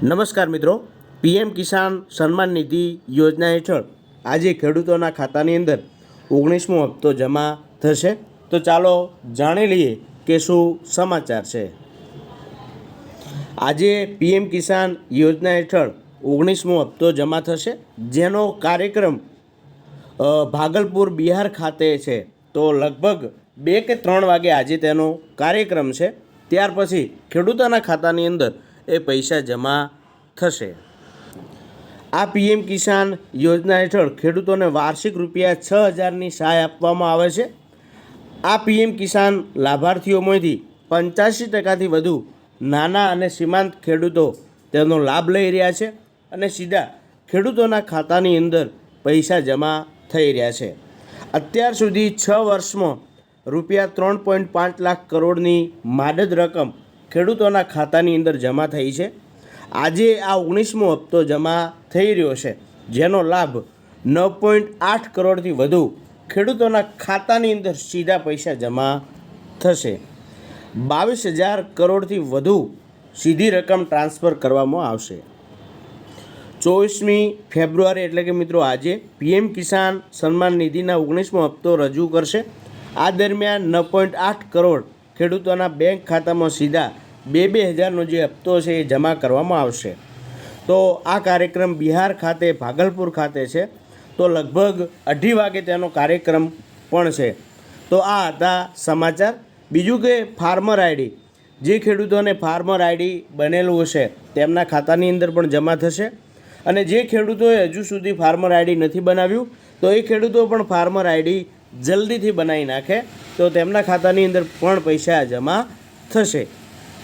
નમસ્કાર મિત્રો, પીએમ કિસાન સન્માન નિધિ યોજના હેઠળ આજે ખેડૂતોના ખાતાની અંદર 19મો હપ્તો જમા થશે। તો ચાલો જાણી લઈએ કે શું સમાચાર છે। આજે પીએમ કિસાન યોજના હેઠળ 19મો હપ્તો જમા થશે, જેનો કાર્યક્રમ ભાગલપુર બિહાર ખાતે છે। તો લગભગ 2 કે 3 વાગે આજે તેનો કાર્યક્રમ છે। ત્યાર પછી ખેડૂતોના ખાતાની અંદર એ પૈસા જમા થશે। આ પીએમ કિસાન યોજના હેઠળ ખેડૂતોને વાર્ષિક રૂપિયા 6,000ની સહાય આપવામાં આવે છે। આ પીએમ કિસાન લાભાર્થીઓમાંથી 85%થી વધુ નાના અને સીમાંત ખેડૂતો તેનો લાભ લઈ રહ્યા છે અને સીધા ખેડૂતોના ખાતાની અંદર પૈસા જમા થઈ રહ્યા છે। અત્યાર સુધી 6 વર્ષમાં રૂપિયા 3.5 લાખ કરોડની માદદ રકમ ખેડૂતોના ખાતાની અંદર જમા થઈ છે। આજે આ 19મો હપ્તો જમા થઈ રહ્યો છે, જેનો લાભ 9.8 કરોડથી વધુ ખેડૂતોના ખાતાની અંદર સીધા પૈસા જમા થશે। 22,000 કરોડથી વધુ સીધી રકમ ટ્રાન્સફર કરવામાં આવશે। 24મી ફેબ્રુઆરી એટલે કે મિત્રો આજે પીએમ કિસાન સન્માન નિધિના 19મો હપ્તો રજૂ કરશે। આ દરમિયાન 9.8 કરોડ ખેડૂતોના બેંક ખાતામાં સીધા 2,000નો જે હપ્તો છે એ જમા કરવામાં આવશે। તો આ કાર્યક્રમ બિહાર ખાતે ભાગલપુર ખાતે છે। તો લગભગ 2:30 વાગે તેનો કાર્યક્રમ પણ છે। તો આ હતા સમાચાર। બીજું કે ફાર્મર આઈડી, જે ખેડૂતોને ફાર્મર આઈડી બનેલું હશે તેમના ખાતાની અંદર પણ જમા થશે, અને જે ખેડૂતોએ હજુ સુધી ફાર્મર આઈડી નથી બનાવ્યું તો એ ખેડૂતો પણ ફાર્મર આઈડી જલ્દીથી બનાવી નાખે તો તેમના ખાતાની અંદર પણ પૈસા જમા થશે।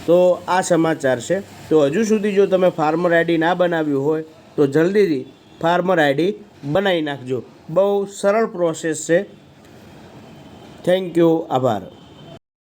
તો આ સમાચાર છે। તો હજુ સુધી જો તમે ફાર્મર આઈડી ના બનાવ્યું હોય તો જલ્દીથી ફાર્મર આઈડી બનાવી નાખજો। બહુ સરળ પ્રોસેસ છે। થેન્ક યુ, આભાર।